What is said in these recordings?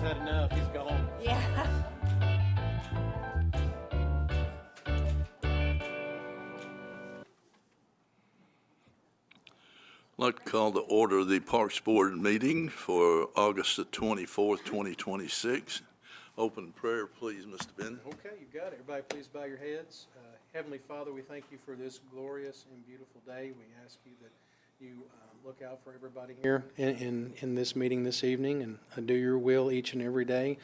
had enough. He's gone. Yeah. I'd like to call to order the Parks Board meeting for August the 24th, 2026. Open prayer, please, Mr. Bennett. Okay, you got it. Everybody, please bow your heads. Heavenly Father, we thank you for this glorious and beautiful day. We ask you that you look out for everybody here in this meeting this evening and do your will each and every day.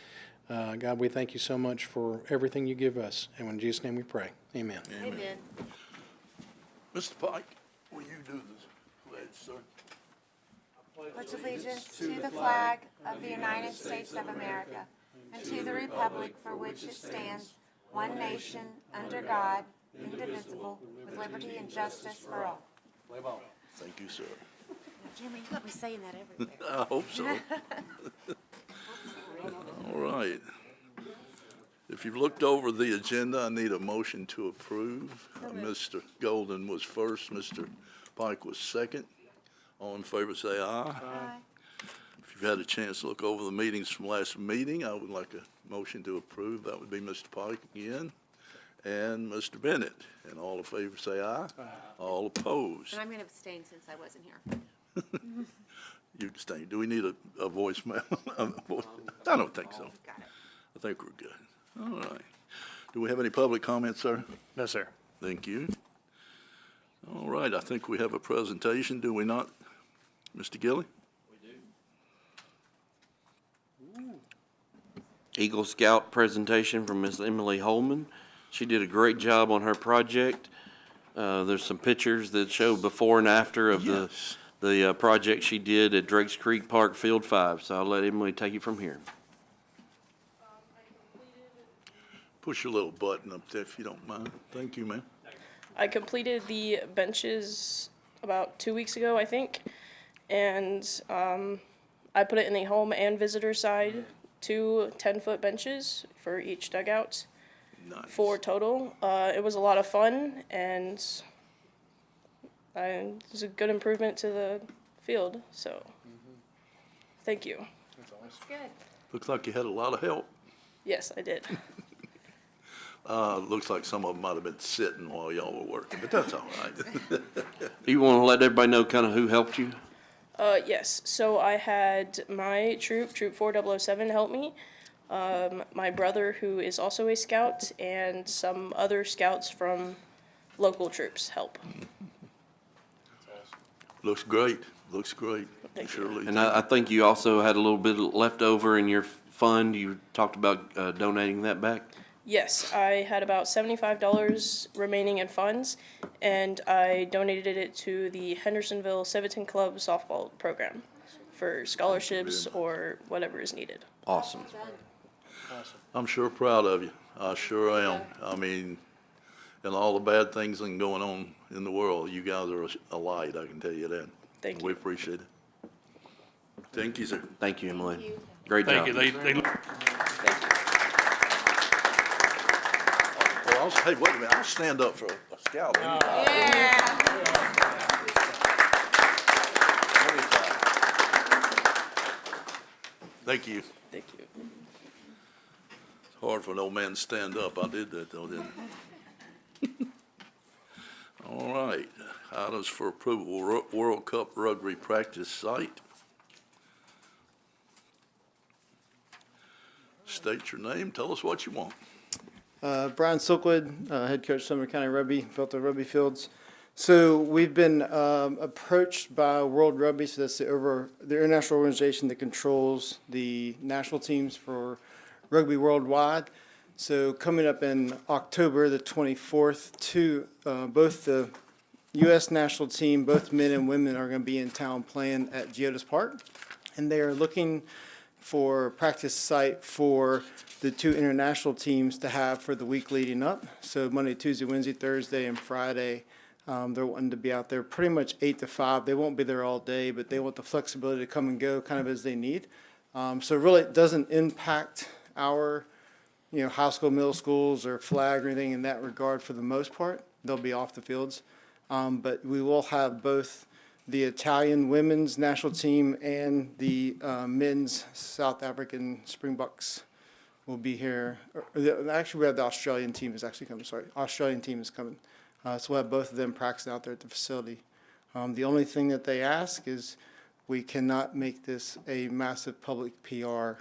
God, we thank you so much for everything you give us. And in Jesus' name we pray. Amen. Amen. Mr. Pike, will you do this pledge, sir? Pledge allegiance to the flag of the United States of America and to the republic for which it stands, one nation, under God, indivisible, with liberty and justice for all. Thank you, sir. Jimmy, you got me saying that everywhere. I hope so. All right. If you've looked over the agenda, I need a motion to approve. Mr. Golden was first, Mr. Pike was second. All in favor say aye. Aye. If you've had a chance to look over the meetings from last meeting, I would like a motion to approve. That would be Mr. Pike again and Mr. Bennett. And all in favor say aye. Aye. All opposed. And I'm going to abstain since I wasn't here. You abstain. Do we need a voicemail? I don't think so. Got it. I think we're good. All right. Do we have any public comments, sir? No, sir. Thank you. All right, I think we have a presentation, do we not, Mr. Gilly? Eagle Scout presentation from Miss Emily Holman. She did a great job on her project. There's some pictures that show before and after of Yes. the project she did at Drakes Creek Park Field 5. So I'll let Emily take it from here. Push your little button up there if you don't mind. Thank you, ma'am. I completed the benches about 2 weeks ago, I think, and I put it in the home and visitor side, 2 10-foot benches for each dugout, Nice. 4 total. It was a lot of fun, and it was a good improvement to the field, so thank you. That's awesome. Good. Looks like you had a lot of help. Yes, I did. Looks like some of them might have been sitting while y'all were working, but that's all right. Do you want to let everybody know kind of who helped you? Yes, so I had my troop 4007, help me. My brother, who is also a scout, and some other scouts from local troops help. Looks great. Looks great. Thank you. Surely. And I think you also had a little bit left over in your fund. You talked about donating that back. Yes, I had about $75 remaining in funds, and I donated it to the Hendersonville Civitan Club softball program for scholarships or whatever is needed. Awesome. I'm sure proud of you. I sure am. I mean, and all the bad things that are going on in the world, you guys are a light, I can tell you that. Thank We you. appreciate it. Thank you, sir. Thank you, Emily. Thank you. Great job. Thank you. Thank you. Well, hey, wait a minute. I'll stand up for a scout. Yeah. Thank you. Thank you. It's hard for an old man to stand up. I did that though, didn't I? All right. Items for approval, World Cup rugby practice site. State your name. Tell us what you want. Brian Silkwood, head coach Sumner County Rugby, built the rugby fields. So we've been approached by World Rugby, so that's the international organization that controls the national teams for rugby worldwide. So coming up in October the 24th, both the U.S. national team, both men and women, are going to be in town playing at Geodis Park, and they are looking for a practice site for the 2 international teams to have for the week leading up. So Monday, Tuesday, Wednesday, Thursday, and Friday, they're wanting to be out there pretty much 8 to 5. They won't be there all day, but they want the flexibility to come and go kind of as they need. So really it doesn't impact our, high school, middle schools or flag or anything in that regard for the most part. They'll be off the fields. But we will have both the Italian women's national team and the men's South African Springboks will be here. Actually, we have the Australian team is actually coming. Sorry, Australian team is coming. So we'll have both of them practicing out there at the facility. The only thing that they ask is we cannot make this a massive public PR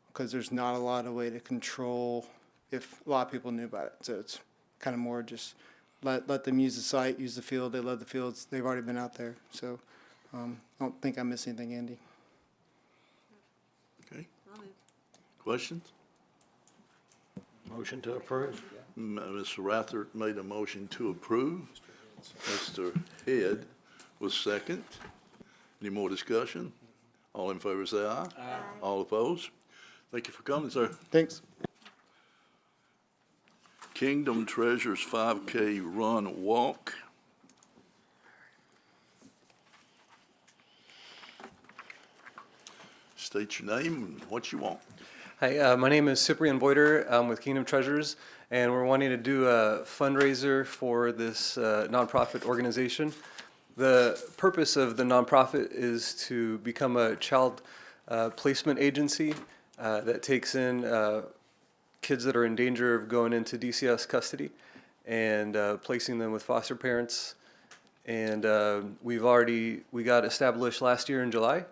because there's not a lot of way to control if a lot of people knew about it. So it's kind of more just let them use the site, use the field. They love the fields. They've already been out there. So I don't think I missed anything, Andy. Okay. Questions? Motion to approve. Mr. Rathert made a motion to approve. Mr. Head was second. Any more discussion? All in favor say aye. Aye. All opposed? Thank you for coming, sir. Thanks. Kingdom Treasures 5K Run Walk. State your name and what you want. Hi, my name is Cyprian Boyder. I'm with Kingdom Treasures, and we're wanting to do a fundraiser for this nonprofit organization. The purpose of the nonprofit is to become a child placement agency that takes in kids that are in danger of going into DCS custody and placing them with foster parents. And we got established last year in July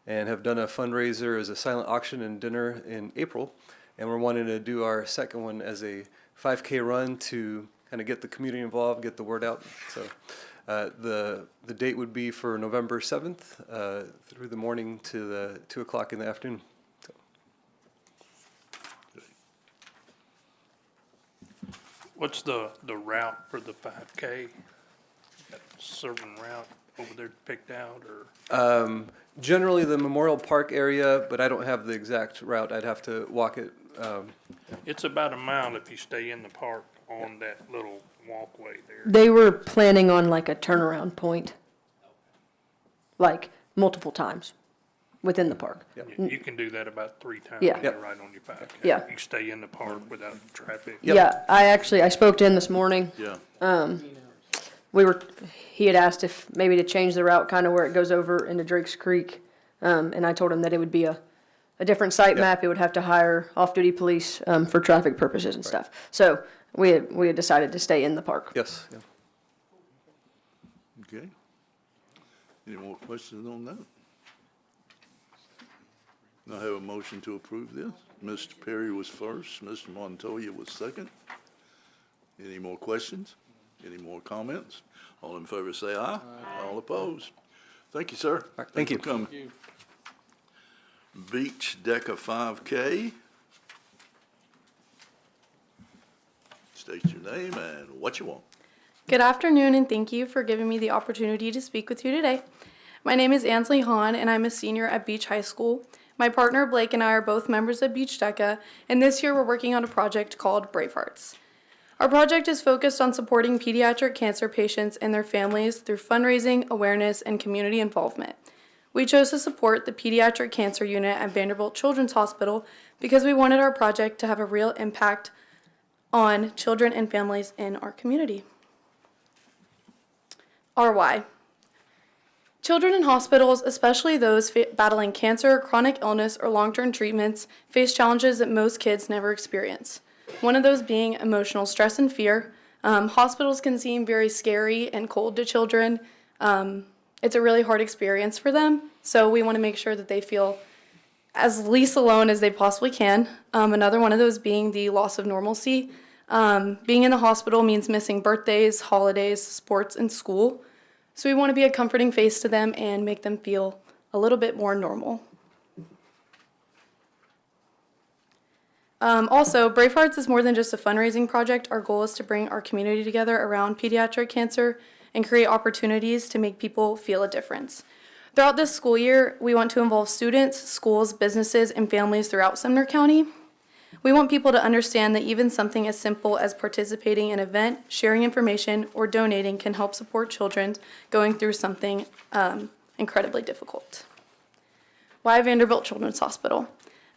and have done a fundraiser as a silent auction and dinner in April. And we're wanting to do our second one as a 5K run to kind of get the community involved, get the word out. So the date would be for November 7th through the morning to the 2 o'clock in the afternoon. So. What's the route for the 5K? Certain route over there picked out, or? Generally the Memorial Park area, but I don't have the exact route. I'd have to walk it. It's about a mile if you stay in the park on that little walkway there. They were planning on like a turnaround point, like multiple times within the park. You can do that about 3 times. Yeah. And you're right on your 5K. Yeah. You stay in the park without traffic. Yep. Yeah, I spoke to him this morning. Yeah. He had asked if maybe to change the route kind of where it goes over into Drake's Creek. And I told him that it would be a different site map. It would have to hire off-duty police for traffic purposes and stuff. So we had decided to stay in the park. Yes. Yeah. Okay. Any more questions on that? I have a motion to approve this. Mr. Perry was first, Mr. Montoya was second. Any more questions? Any more comments? All in favor say aye. Aye. All opposed? Thank you, sir. Right, thank you. For coming. Thank you. Beach Deca 5K. State your name and what you want. Good afternoon, and thank you for giving me the opportunity to speak with you today. My name is Ansley Hahn, and I'm a senior at Beach High School. My partner Blake and I are both members of Beach DECA, and this year we're working on a project called Brave Hearts. Our project is focused on supporting pediatric cancer patients and their families through fundraising, awareness, and community involvement. We chose to support the Pediatric Cancer Unit at Vanderbilt Children's Hospital because we wanted our project to have a real impact on children and families in our community. Our why. Children in hospitals, especially those battling cancer, chronic illness, or long-term treatments, face challenges that most kids never experience. One of those being emotional stress and fear. Hospitals can seem very scary and cold to children. It's a really hard experience for them, so we want to make sure that they feel as least alone as they possibly can. Another one of those being the loss of normalcy. Being in the hospital means missing birthdays, holidays, sports, and school. So we want to be a comforting face to them and make them feel a little bit more normal. Also, Brave Hearts is more than just a fundraising project. Our goal is to bring our community together around pediatric cancer and create opportunities to make people feel a difference. Throughout this school year, we want to involve students, schools, businesses, and families throughout Sumner County. We want people to understand that even something as simple as participating in an event, sharing information, or donating can help support children going through something incredibly difficult. Why Vanderbilt Children's Hospital?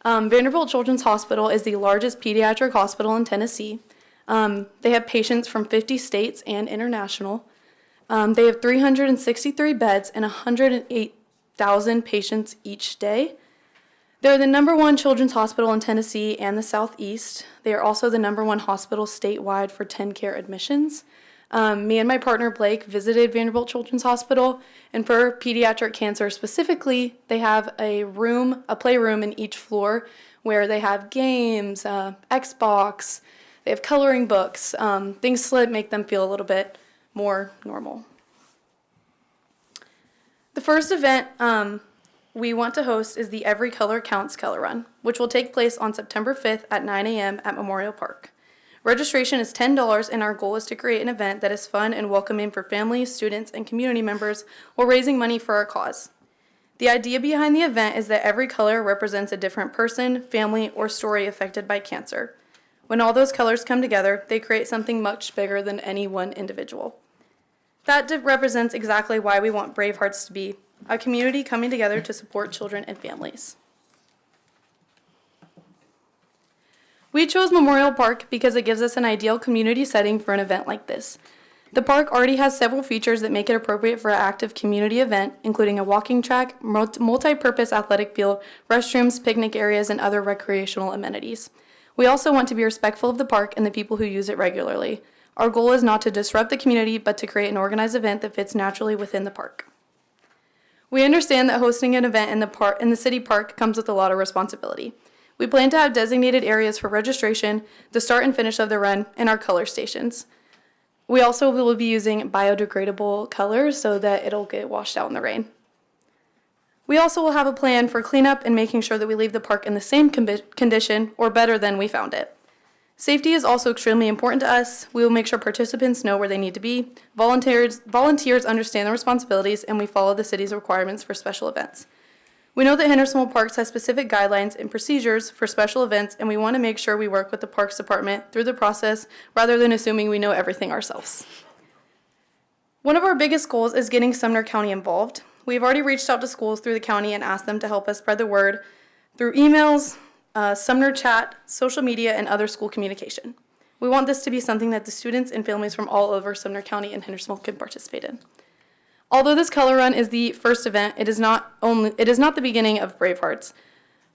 Vanderbilt Children's Hospital is the largest pediatric hospital in Tennessee. They have patients from 50 states and international. They have 363 beds and 108,000 patients each day. They're the #1 children's hospital in Tennessee and the Southeast. They are also the #1 hospital statewide for TennCare admissions. Me and my partner Blake visited Vanderbilt Children's Hospital, and for pediatric cancer specifically, they have a playroom in each floor where they have games, Xbox, they have coloring books, things to make them feel a little bit more normal. The first event we want to host is the Every Color Counts Color Run, which will take place on September 5th at 9 a.m. at Memorial Park. Registration is $10, and our goal is to create an event that is fun and welcoming for families, students, and community members while raising money for our cause. The idea behind the event is that every color represents a different person, family, or story affected by cancer. When all those colors come together, they create something much bigger than any one individual. That represents exactly why we want Brave Hearts to be a community coming together to support children and families. We chose Memorial Park because it gives us an ideal community setting for an event like this. The park already has several features that make it appropriate for an active community event, including a walking track, multi-purpose athletic field, restrooms, picnic areas, and other recreational amenities. We also want to be respectful of the park and the people who use it regularly. Our goal is not to disrupt the community, but to create an organized event that fits naturally within the park. We understand that hosting an event in the city park comes with a lot of responsibility. We plan to have designated areas for registration, the start and finish of the run, and our color stations. We also will be using biodegradable colors so that it'll get washed out in the rain. We also will have a plan for cleanup and making sure that we leave the park in the same condition or better than we found it. Safety is also extremely important to us. We will make sure participants know where they need to be. Volunteers understand their responsibilities, and we follow the city's requirements for special events. We know that Hendersonville Parks has specific guidelines and procedures for special events, and we want to make sure we work with the Parks Department through the process rather than assuming we know everything ourselves. One of our biggest goals is getting Sumner County involved. We've already reached out to schools through the county and asked them to help us spread the word through emails, Sumner chat, social media, and other school communication. We want this to be something that the students and families from all over Sumner County and Hendersonville can participate in. Although this color run is the first event, it is not the beginning of Brave Hearts.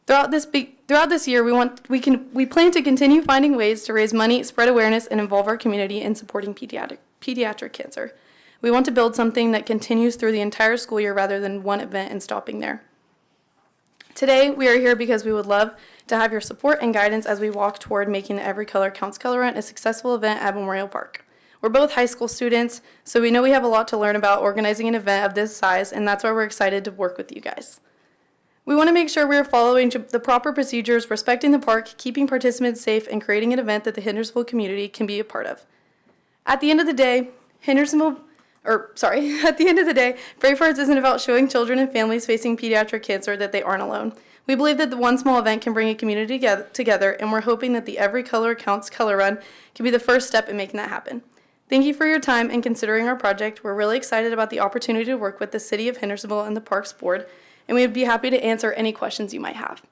Throughout this year, we plan to continue finding ways to raise money, spread awareness, and involve our community in supporting pediatric cancer. We want to build something that continues through the entire school year rather than one event and stopping there. Today, we are here because we would love to have your support and guidance as we walk toward making the Every Color Counts Color Run a successful event at Memorial Park. We're both high school students, so we know we have a lot to learn about organizing an event of this size, and that's why we're excited to work with you guys. We want to make sure we're following the proper procedures, respecting the park, keeping participants safe, and creating an event that the Hendersonville community can be a part of. At the end of the day, Brave Hearts isn't about showing children and families facing pediatric cancer that they aren't alone. We believe that the one small event can bring a community together, and we're hoping that the Every Color Counts Color Run can be the first step in making that happen. Thank you for your time and considering our project. We're really excited about the opportunity to work with the City of Hendersonville and the Parks Board, and we would be happy to answer any questions you might have.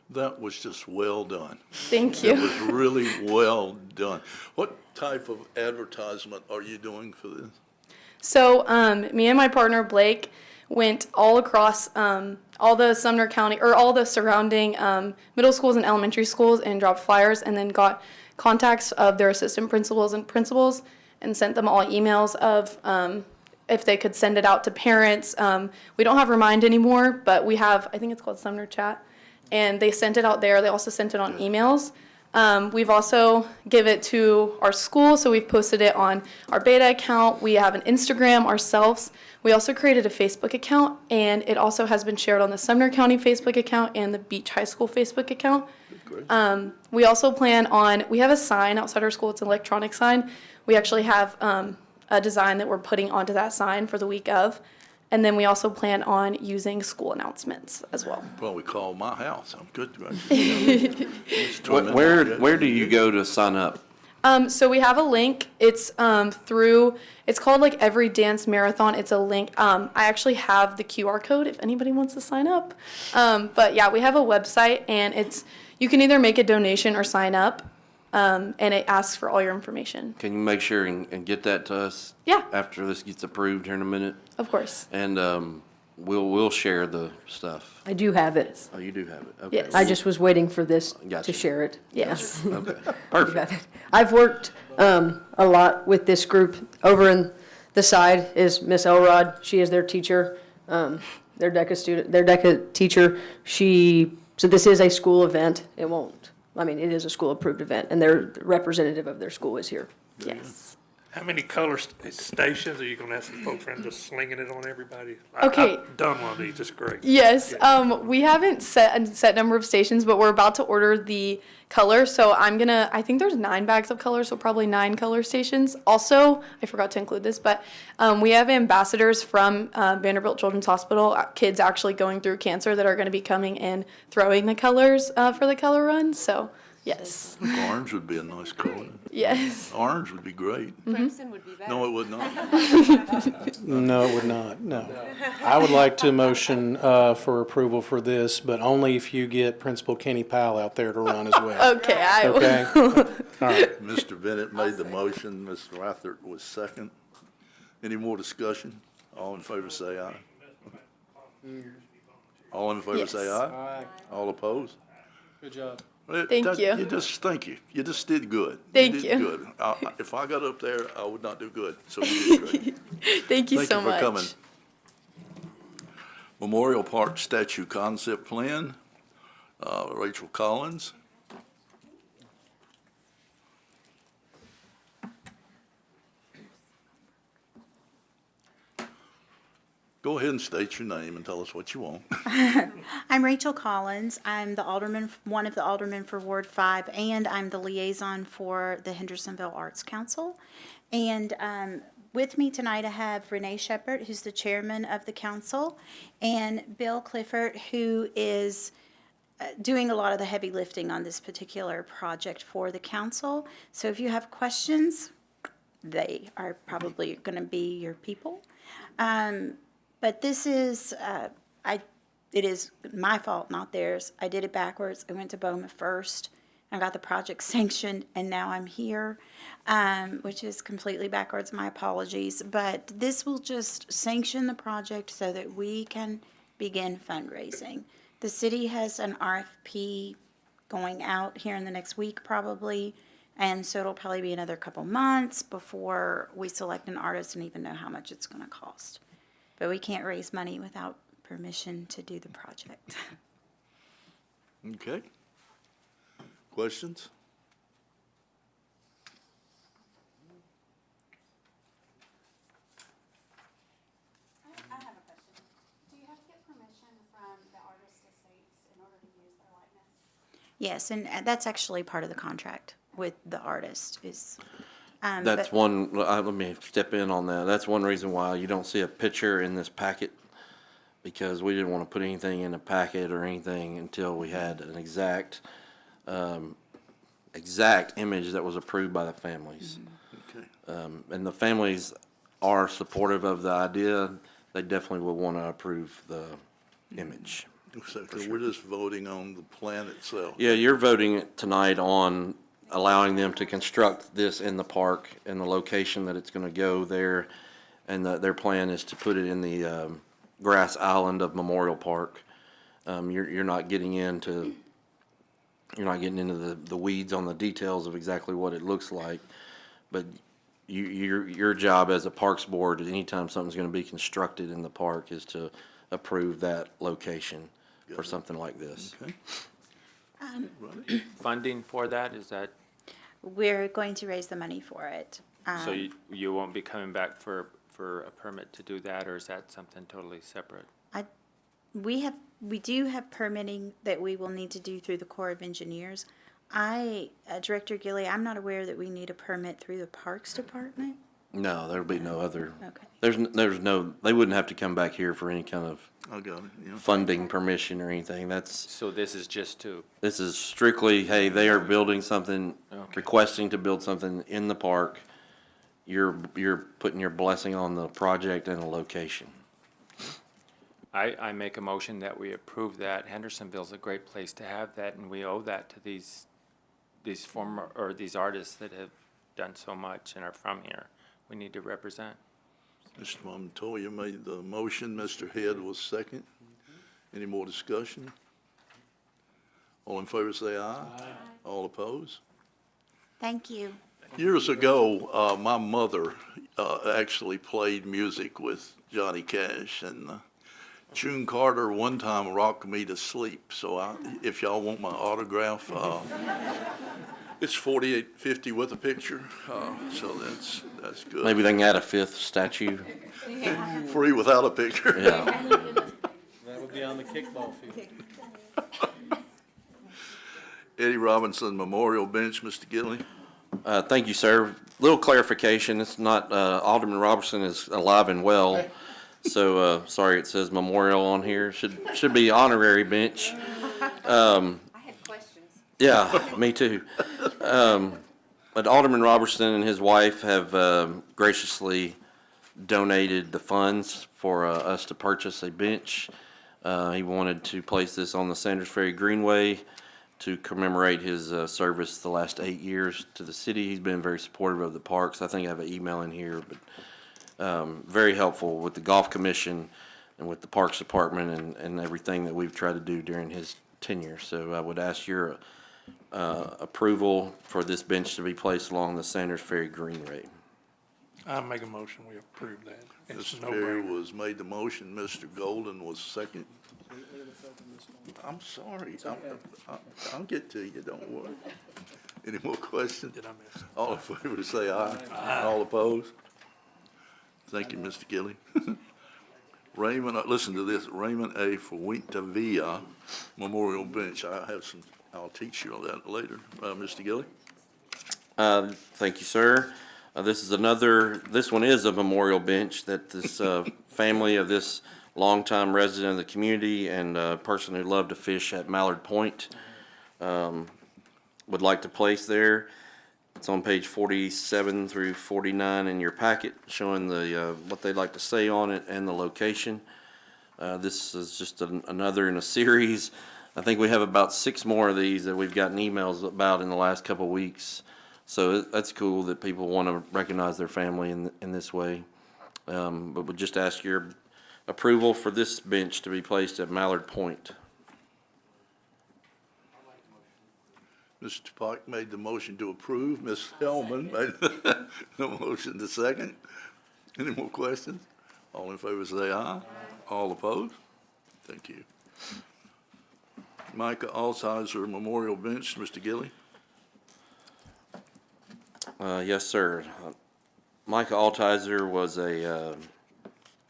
That was just well done. Thank you. It was really well done. What type of advertisement are you doing for this? So me and my partner Blake went all across all the Sumner County, or all the surrounding middle schools and elementary schools, and dropped flyers, and then got contacts of their assistant principals and principals and sent them all emails of if they could send it out to parents. We don't have Remind anymore, but we have, I think it's called Sumner Chat, and they sent it out there. They also sent it on emails. We've also give it to our school, so we've posted it on our beta account. We have an Instagram ourselves. We also created a Facebook account, and it also has been shared on the Sumner County Facebook account and the Beach High School Facebook account. We also we have a sign outside our school. It's an electronic sign. We actually have a design that we're putting onto that sign for the week of. And then we also plan on using school announcements as well. Probably call my house. I'm good. Where do you go to sign up? So we have a link. It's it's called like Every Dance Marathon. It's a link. I actually have the QR code if anybody wants to sign up. But yeah, we have a website, and you can either make a donation or sign up. and it asks for all your information. Can you make sure and get that to us? Yeah. After this gets approved here in a minute? Of course. And, we'll share the stuff. I do have it. Oh, you do have it? Okay. Yes. I just was waiting for this Gotcha. to share it. Yes. Okay, perfect. I've worked a lot with this group. Over in the side is Miss Elrod. She is their teacher, their DECA teacher. So this is a school event. It is a school-approved event, and their representative of their school is here. Yes. How many color stations are you gonna ask the folks around just slinging it on everybody? Okay. I've done one of these, it's great. Yes, we haven't set a set number of stations, but we're about to order the color. So I think there's 9 bags of color, so probably 9 color stations. Also, I forgot to include this, but we have ambassadors from Vanderbilt Children's Hospital, kids actually going through cancer that are going to be coming and throwing the colors for the color run. So, yes. Orange would be a nice color. Yes. Orange would be great. Crimson would be better. No, it would not. No, it would not, no. I would like to motion for approval for this, but only if you get Principal Kenny Powell out there to run as well. Okay, I will. Okay? All right. Mr. Bennett made the motion, Mr. Rathert was second. Any more discussion? All in favor say aye. All in favor say Yes. aye. All right, All opposed? good job. Thank you. Thank you. You just did good. Thank did you. Good. If I got up there, I would not do good, so you did great. Thank you so for much. coming. Memorial Park Statue Concept Plan, Rachel Collins. Go ahead and state your name and tell us what you want. I'm Rachel Collins. I'm the alderman, one of the aldermen for Ward 5, and I'm the liaison for the Hendersonville Arts Council. And with me tonight, I have Renee Shepard, who's the chairman of the council, and Bill Clifford, who is doing a lot of the heavy lifting on this particular project for the council. So if you have questions, they are probably going to be your people. But this is, it is my fault, not theirs. I did it backwards. I went to BOMA first. I got the project sanctioned, and now I'm here, which is completely backwards. My apologies. But this will just sanction the project so that we can begin fundraising. The city has an RFP going out here in the next week probably, and so it'll probably be another couple months before we select an artist and even know how much it's going to cost. But we can't raise money without permission to do the project. Okay. Questions? I have a question. Do you have to get permission from the artist estates in order to use their likeness? Yes, and that's actually part of the contract with the artist is. That's one, let me step in on that. That's one reason why you don't see a picture in this packet, because we didn't want to put anything in a packet or anything until we had an exact image that was approved by the families. Okay. And the families are supportive of the idea. They definitely will want to approve the image. So we're just voting on the plan itself. Yeah, you're voting tonight on allowing them to construct this in the park and the location that it's going to go there. And their plan is to put it in the grass island of Memorial Park. You're not getting into the weeds on the details of exactly what it looks like, but your job as a parks board, anytime something's going to be constructed in the park, is to approve that location for something like this. Okay. Funding for that, is that, We're going to raise the money for it. so you won't be coming back for a permit to do that, or is that something totally separate? We do have permitting that we will need to do through the Corps of Engineers. Director Gilly, I'm not aware that we need a permit through the Parks Department. No, there'll be no other. Okay. There's no. They wouldn't have to come back here for any kind of I got it, yeah. funding permission or anything. So this is just to, This is strictly, hey, they are building something, requesting to build something in the park. You're putting your blessing on the project and the location. I make a motion that we approve that. Hendersonville's a great place to have that, and we owe that to these these former, or these artists that have done so much and are from here, we need to represent. Mr. Montoya made the motion, Mr. Head was second. Any more discussion? All in favor say aye. All opposed? Thank you. Years ago, my mother actually played music with Johnny Cash, and June Carter one time rocked me to sleep. So if y'all want my autograph, it's $48.50 with a picture, so that's good. Maybe they can add a fifth statue. Free without a picture. Yeah. That would be on the kickball field. Eddie Robinson Memorial Bench, Mr. Gilly. Thank you, sir. Little clarification, it's not, Alderman Robertson is alive and well. So, sorry, it says memorial on here. Should be honorary bench. I had questions. Yeah, me too. But Alderman Robertson and his wife have graciously donated the funds for us to purchase a bench. He wanted to place this on the Sanders Ferry Greenway to commemorate his service the last 8 years to the city. He's been very supportive of the parks. I think I have an email in here, but very helpful with the Golf Commission and with the Parks Department and everything that we've tried to do during his tenure. So I would ask your approval for this bench to be placed along the Sanders Ferry Greenway. I make a motion, we approve that. It's Mr. no Perry brainer. was made the motion, Mr. Golden was second. I'm sorry, I'll get to you, don't worry. Any more questions? Did I miss? All in favor say aye. All opposed? Thank you, Mr. Gilly. Raymond, listen to this, Raymond A. Fuentavilla Memorial Bench. I'll teach you on that later. Mr. Gilly? Thank you, sir. This one is a memorial bench that this family of this longtime resident of the community and a person who loved to fish at Mallard Point would like to place there. It's on page 47 through 49 in your packet, showing the what they'd like to say on it and the location. This is just another in a series. I think we have about 6 more of these that we've gotten emails about in the last couple of weeks. So that's cool that people want to recognize their family in this way. But we'll just ask your approval for this bench to be placed at Mallard Point. Mr. Pike made the motion to approve. Ms. Hellman made the motion to second. Any more questions? All in favor say aye. All opposed? Thank you. Micah Altheiser Memorial Bench, Mr. Gilly. Yes, sir. Micah Altizer was a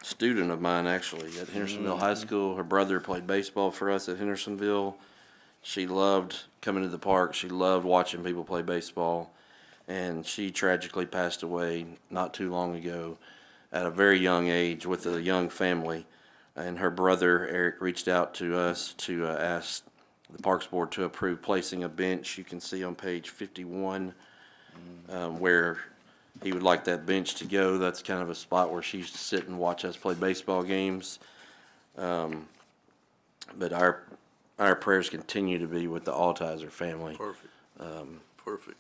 student of mine, actually, at Hendersonville High School. Her brother played baseball for us at Hendersonville. She loved coming to the park. She loved watching people play baseball. And she tragically passed away not too long ago at a very young age with a young family. And her brother, Eric, reached out to us to ask the Parks Board to approve placing a bench. You can see on page 51 where he would like that bench to go. That's kind of a spot where she used to sit and watch us play baseball games. But our prayers continue to be with the Altizer family. Perfect. Perfect.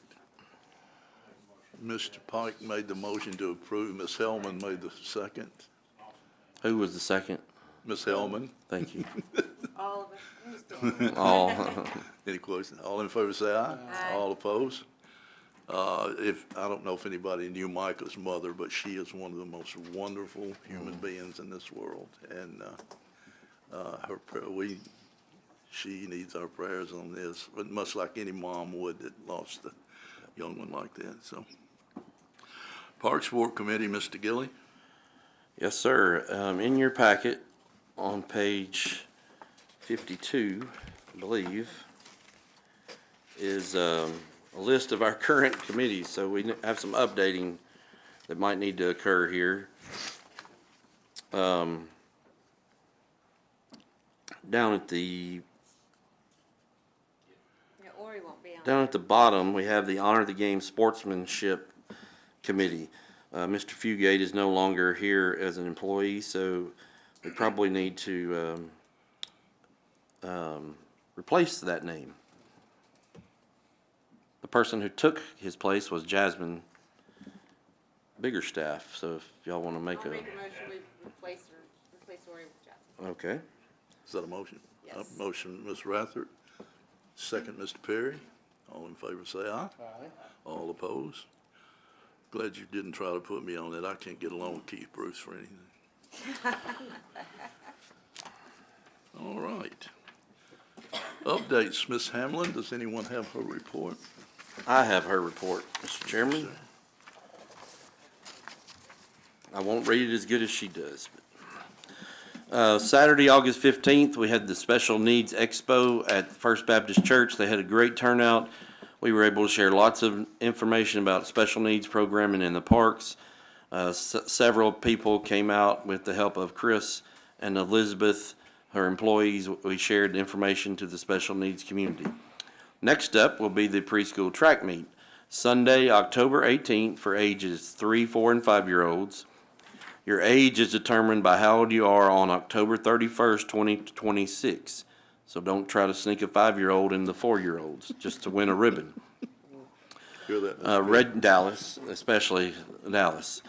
Mr. Pike made the motion to approve. Ms. Hellman made the second. Who was the second? Ms. Hellman. Thank you. All of us. All. Any questions? All in favor say aye. All opposed? I don't know if anybody knew Micah's mother, but she is one of the most wonderful human beings in this world. And she needs our prayers on this, but much like any mom would that lost a young one like that. So, Parks Board Committee, Mr. Gilly. Yes, sir. In your packet on page 52, I believe, is a list of our current committees. So we have some updating that might need to occur here. Down at the Ori won't be on. Down at the bottom, we have the Honor the Game Sportsmanship Committee. Mr. Fugate is no longer here as an employee, so we probably need to replace that name. The person who took his place was Jasmine Biggerstaff, so if y'all want to make a. I'll make a motion, we replace Lori with Jasmine. Okay. Is that a motion? Yes. Motion, Ms. Rathert. Second, Mr. Perry. All in favor, say aye. Aye. All opposed? Glad you didn't try to put me on it. I can't get along with Keith Bruce for anything. All right. Updates, Ms. Hamlin, does anyone have her report? I have her report, Mr. Chairman. I won't read it as good as she does. Saturday, August 15th, we had the Special Needs Expo at First Baptist Church. They had a great turnout. We were able to share lots of information about special needs programming in the parks. Several people came out with the help of Chris and Elizabeth, her employees. We shared information to the special needs community. Next up will be the preschool track meet, Sunday, October 18th, for ages 3, 4, and 5-year-olds. Your age is determined by how old you are on October 31st, 2026. So don't try to sneak a 5-year-old in the 4-year-olds just to win a ribbon. Hear that? Red Dallas, especially Dallas.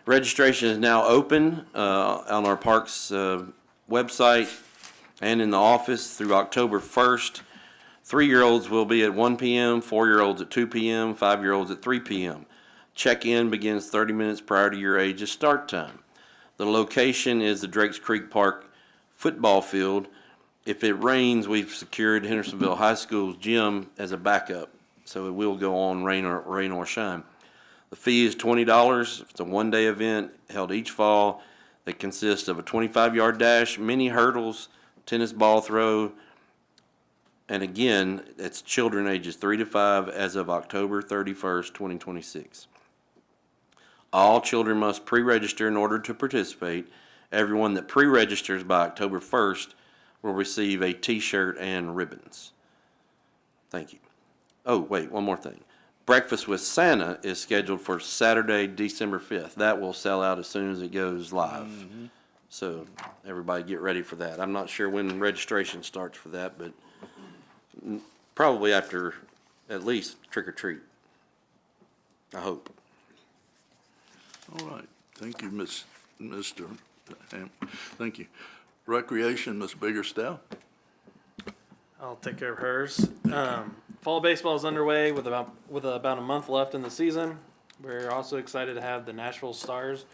Registration is now open on our parks website and in the office through October 1st. 3-year-olds will be at 1 p.m., 4-year-olds at 2 p.m., 5-year-olds at 3 p.m. Check-in begins 30 minutes prior to your age's start time. The location is the Drakes Creek Park football field. If it rains, we've secured Hendersonville High School's gym as a backup, so it will go on rain or shine. The fee is $20. It's a one-day event held each fall that consists of a 25-yard dash, mini hurdles, tennis ball throw, and again, it's children ages 3 to 5 as of October 31st, 2026. All children must pre-register in order to participate. Everyone that pre-registers by October 1st will receive a T-shirt and ribbons. Thank you. Oh, wait, one more thing. Breakfast with Santa is scheduled for Saturday, December 5th. That will sell out as soon as it goes live. Mm-hmm. So everybody get ready for that. I'm not sure when registration starts for that, but probably after at least trick or treat. I hope. All right. Thank you, Mr. Ham. Thank you. Recreation, Ms. Biggerstaff. I'll take care of hers. Fall baseball is underway with about a month left in the season. We're also excited to have the Nashville Stars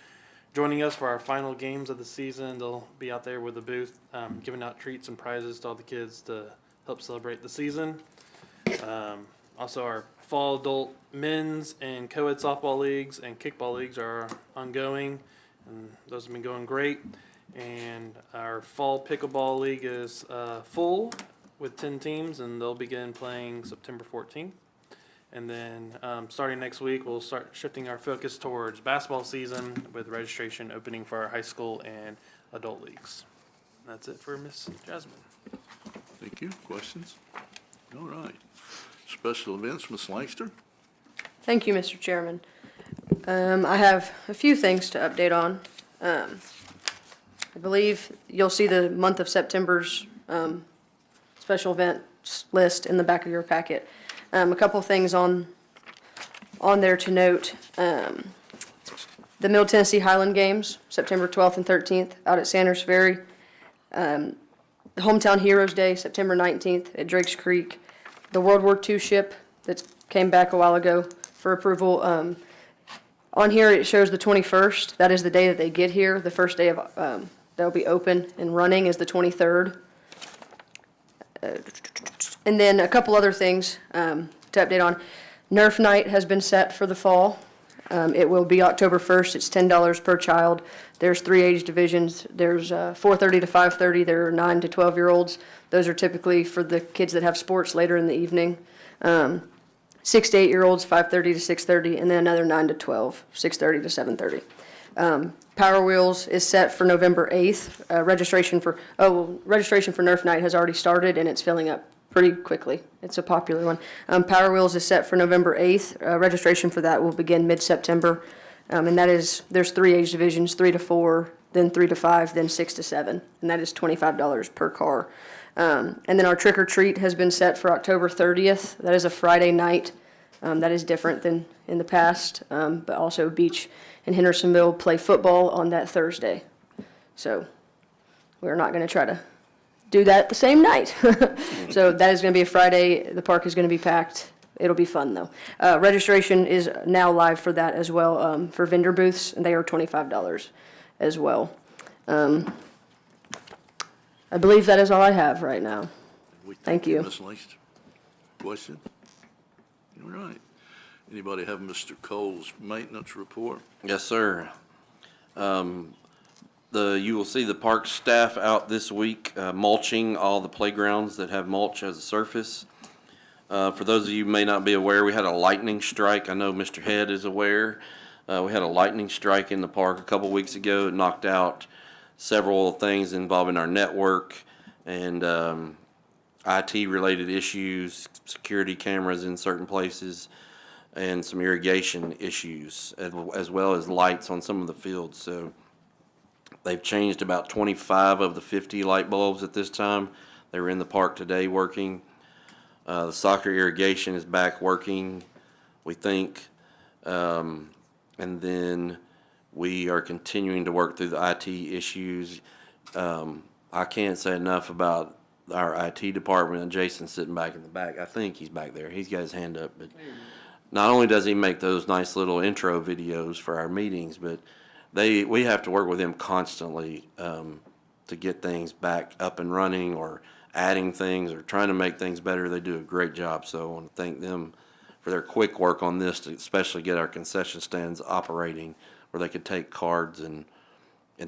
joining us for our final games of the season. They'll be out there with a booth, giving out treats and prizes to all the kids to help celebrate the season. Also, our fall adult men's and co-ed softball leagues and kickball leagues are ongoing, and those have been going great. And our fall pickleball league is full with 10 teams, and they'll begin playing September 14th. And then starting next week, we'll start shifting our focus towards basketball season with registration opening for our high school and adult leagues. That's it for Miss Jasmine. Thank you. Questions? All right. Special events, Ms. Lancaster. Thank you, Mr. Chairman. I have a few things to update on. I believe you'll see the month of September's special events list in the back of your packet. A couple things on there to note. The Middle Tennessee Highland Games, September 12th and 13th, out at Sanders Ferry. The Hometown Heroes Day, September 19th at Drakes Creek. The World War II ship that came back a while ago for approval. On here it shows the 21st. That is the day that they get here. The first day of they'll be open and running is the 23rd. And then a couple other things to update on. Nerf Night has been set for the fall. It will be October 1st. It's $10 per child. There's 3 age divisions. There's 4:30 to 5:30. There are 9 to 12-year-olds. Those are typically for the kids that have sports later in the evening. 6 to 8-year-olds, 5:30 to 6:30, and then another 9 to 12, 6:30 to 7:30. Power Wheels is set for November 8th. Registration for Nerf Night has already started, and it's filling up pretty quickly. It's a popular one. Power Wheels is set for November 8th. Registration for that will begin mid-September. And that is, there's 3 age divisions, 3 to 4, then 3 to 5, then 6 to 7. And that is $25 per car. And then our trick or treat has been set for October 30th. That is a Friday night. That is different than in the past, but also Beach and Hendersonville play football on that Thursday. So we're not going to try to do that the same night. So that is going to be a Friday. The park is going to be packed. It'll be fun, though. Registration is now live for that as well, for vendor booths, and they are $25 as well. I believe that is all I have right now. Thank you. Ms. Langston. Question? All right. Anybody have Mr. Cole's maintenance report? Yes, sir. You will see the park staff out this week mulching all the playgrounds that have mulch as a surface. For those of you who may not be aware, we had a lightning strike. I know Mr. Head is aware. We had a lightning strike in the park a couple weeks ago. It knocked out several things involving our network and IT-related issues, security cameras in certain places, and some irrigation issues, as well as lights on some of the fields. So they've changed about 25 of the 50 light bulbs at this time. They were in the park today working. The soccer irrigation is back working, we think. And then we are continuing to work through the IT issues. I can't say enough about our IT department, and Jason's sitting back in the back. I think he's back there. He's got his hand up. But not only does he make those nice little intro videos for our meetings, but we have to work with him constantly to get things back up and running, or adding things, or trying to make things better. They do a great job, so I want to thank them for their quick work on this, to especially get our concession stands operating where they could take cards and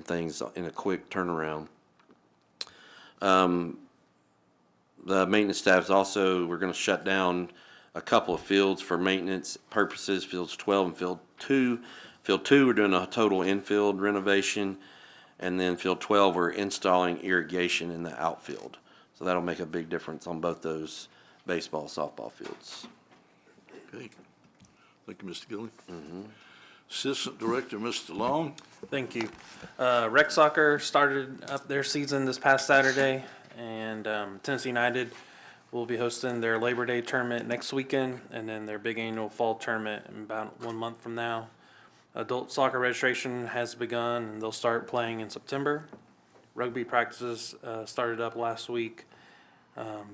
things in a quick turnaround. The maintenance staff's also, we're going to shut down a couple of fields for maintenance purposes, fields 12 and field 2. Field 2, we're doing a total infield renovation, and then field 12, we're installing irrigation in the outfield. So that'll make a big difference on both those baseball, softball fields. Okay. Thank you, Mr. Gilly. Assistant Director, Mr. Long. Thank you. Rec Soccer started up their season this past Saturday, and Tennessee United will be hosting their Labor Day tournament next weekend, and then their big annual fall tournament in about 1 month from now. Adult soccer registration has begun, and they'll start playing in September. Rugby practices started up last week.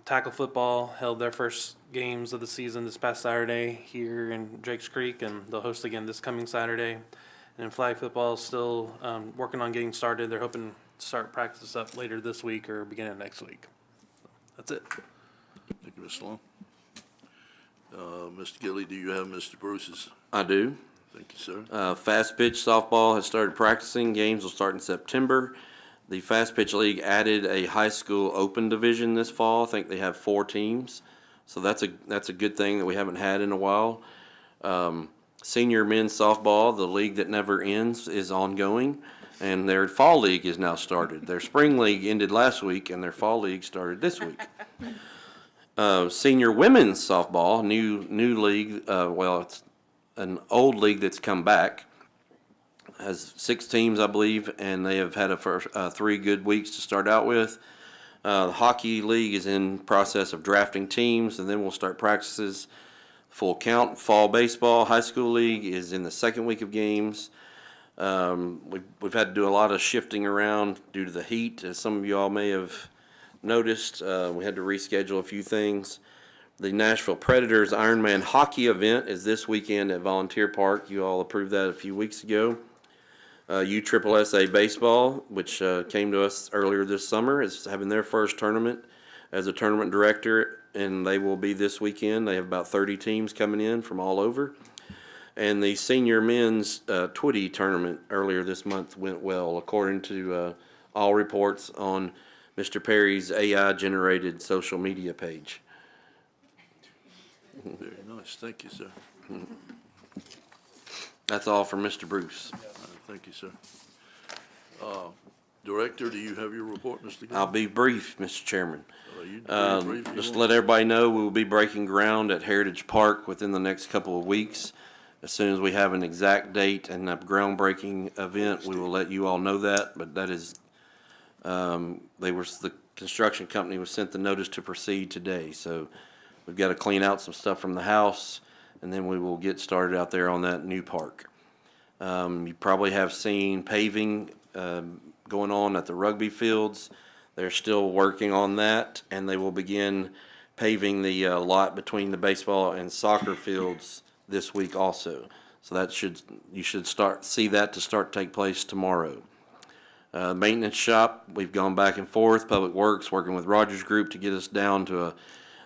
Tackle football held their first games of the season this past Saturday here in Drakes Creek, and they'll host again this coming Saturday. And then flag football is still working on getting started. They're hoping to start practice up later this week or beginning of next week. So that's it. Thank you, Mr. Long. Mr. Gilly, do you have Mr. Bruce's? I do. Thank you, sir. Fast pitch softball has started practicing. Games will start in September. The Fast Pitch League added a high school open division this fall. I think they have 4 teams, so that's a good thing that we haven't had in a while. Senior men's softball, the league that never ends, is ongoing, and their fall league is now started. Their spring league ended last week, and their fall league started this week. Senior women's softball, new league. It's an old league that's come back. Has 6 teams, I believe, and they have had 3 good weeks to start out with. The hockey league is in process of drafting teams, and then we'll start practices. Full count. Fall baseball, high school league is in the 2nd week of games. We've had to do a lot of shifting around due to the heat, as some of you all may have noticed. We had to reschedule a few things. The Nashville Predators Ironman hockey event is this weekend at Volunteer Park. You all approved that a few weeks ago. USSSA Baseball, which came to us earlier this summer, is having their first tournament as a tournament director, and they will be this weekend. They have about 30 teams coming in from all over. And the senior men's Twitty tournament earlier this month went well, according to all reports on Mr. Perry's AI-generated social media page. Very nice. Thank you, sir. That's all from Mr. Bruce. Thank you, sir. Director, do you have your report, Mr. Gilly? I'll be brief, Mr. Chairman. Brief, Just to let everybody know, we will be breaking ground at Heritage Park within the next couple of weeks. As soon as we have an exact date and a groundbreaking event, we will let you all know that. But that is, the construction company was sent the notice to proceed today. So we've got to clean out some stuff from the house and then we will get started out there on that new park. You probably have seen paving going on at the rugby fields. They're still working on that, and they will begin paving the lot between the baseball and soccer fields this week also. So you should see that to start take place tomorrow. Maintenance shop, we've gone back and forth. Public Works working with Rogers Group to get us down to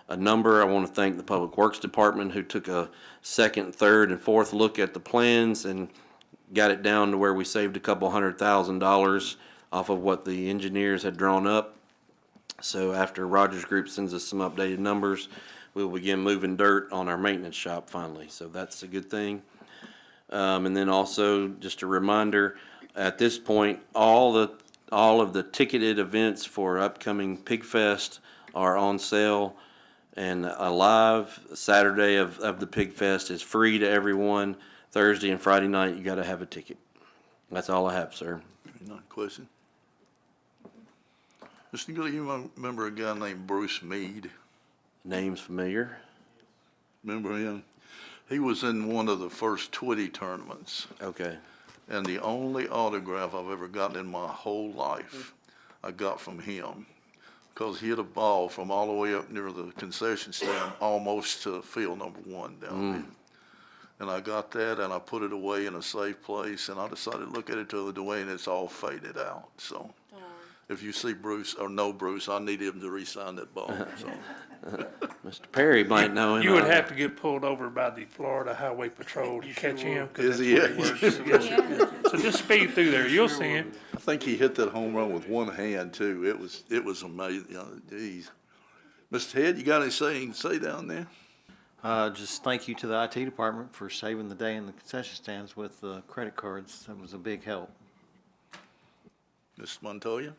a number. I want to thank the Public Works Department who took a second, third, and fourth look at the plans and got it down to where we saved a couple $100,000 off of what the engineers had drawn up. So after Rogers Group sends us some updated numbers, we'll begin moving dirt on our maintenance shop finally. So that's a good thing. And then also just a reminder, at this point, all of the ticketed events for upcoming Pig Fest are on sale, and a live Saturday of the Pig Fest is free to everyone. Thursday and Friday night, you got to have a ticket. That's all I have, sir. Another question? Mr. Gilly, you remember a guy named Bruce Mead? Name's familiar. Remember him? He was in one of the first Twitty tournaments. Okay. And the only autograph I've ever gotten in my whole life, I got from him. Because he hit a ball from all the way up near the concession stand, almost to field number 1 down there. And I got that, and I put it away in a safe place, and I decided to look at it the other way, and it's all faded out. So if you see Bruce, or know Bruce, I need him to re-sign that ball. So. Mr. Perry might know him. You would have to get pulled over by the Florida Highway Patrol to catch him. Is he? So just speed through there, you'll see him. I think he hit that home run with one hand too. It was amazing. You know, geez. Mr. Head, you got anything to say down there? Just thank you to the IT department for saving the day in the concession stands with the credit cards. That was a big help. Mr. Montoya?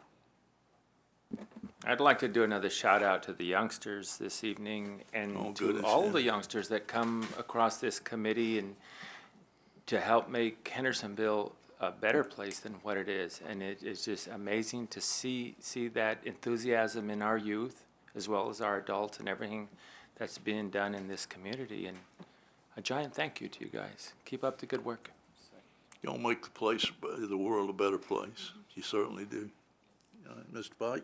I'd like to do another shout out to the youngsters this evening and to all the youngsters that come across this committee and to help make Hendersonville a better place than what it is. And it is just amazing to see that enthusiasm in our youth as well as our adults and everything that's being done in this community. And a giant thank you to you guys. Keep up the good work. Y'all make the world a better place. You certainly do. Mr. Pike?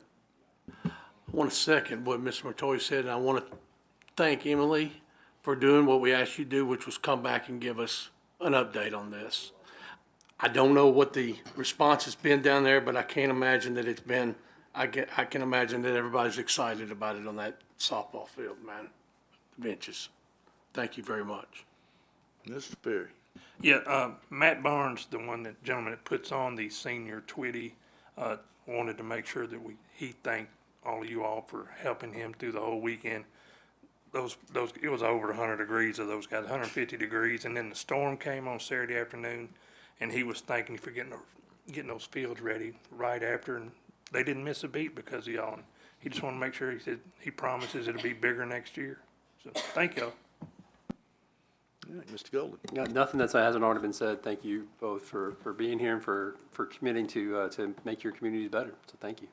I want to second what Mr. Montoya said, and I want to thank Emily for doing what we asked you to do, which was come back and give us an update on this. I don't know what the response has been down there, but I can't imagine that it's been, I can imagine that everybody's excited about it on that softball field, man, the benches. Thank you very much. Mr. Perry? Yeah, Matt Barnes, the gentleman that puts on the senior Twitty, wanted to make sure that he thanked all of you all for helping him through the whole weekend. It was over 100 degrees of those guys, 150 degrees, and then the storm came on Saturday afternoon, and he was thanking you for getting those fields ready right after, and they didn't miss a beat because of y'all. And he just wanted to make sure, he said he promises it'll be bigger next year. So thank y'all. Yeah, Mr. Golden? Nothing that hasn't already been said. Thank you both for being here and for committing to make your communities better. So thank you.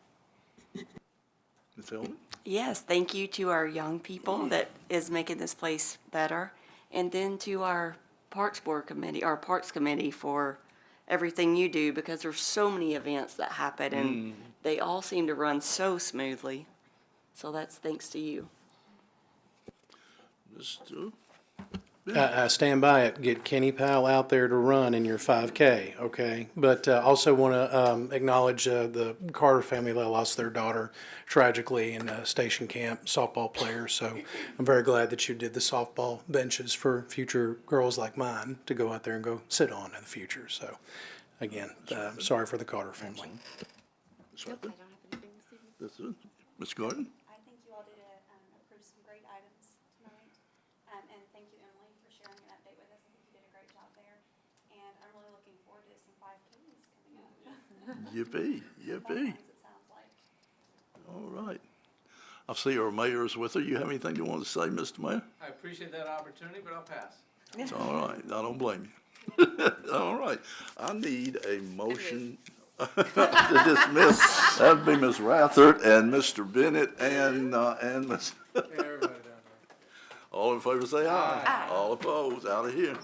Ms. Hillman? Yes, thank you to our young people that is making this place better. And then to our Parks Committee for everything you do, because there's so many events that happen and they all seem to run so smoothly. So that's thanks to you. Mr. Stand by it. Get Kenny Powell out there to run in your 5K, okay? But also want to acknowledge the Carter family that lost their daughter tragically in a station camp softball player. So I'm very glad that you did the softball benches for future girls like mine to go out there and go sit on in the future. So again, sorry for the Carter family. Yep, I don't have anything this evening. Ms. Gordon? I think you all did approve some great items tonight. And thank you, Emily, for sharing an update with us. I think you did a great job there. And I'm really looking forward to some 5Ks coming up. Yippee, yippee. It sounds like. All right. I see our mayor is with her. You have anything you want to say, Mr. Mayor? I appreciate that opportunity, but I'll pass. It's all right. I don't blame you. All right. I need a motion to dismiss. That'd be Ms. Rathert and Mr. Bennett and Ms. All in favor say aye. Aye. All opposed, out of here.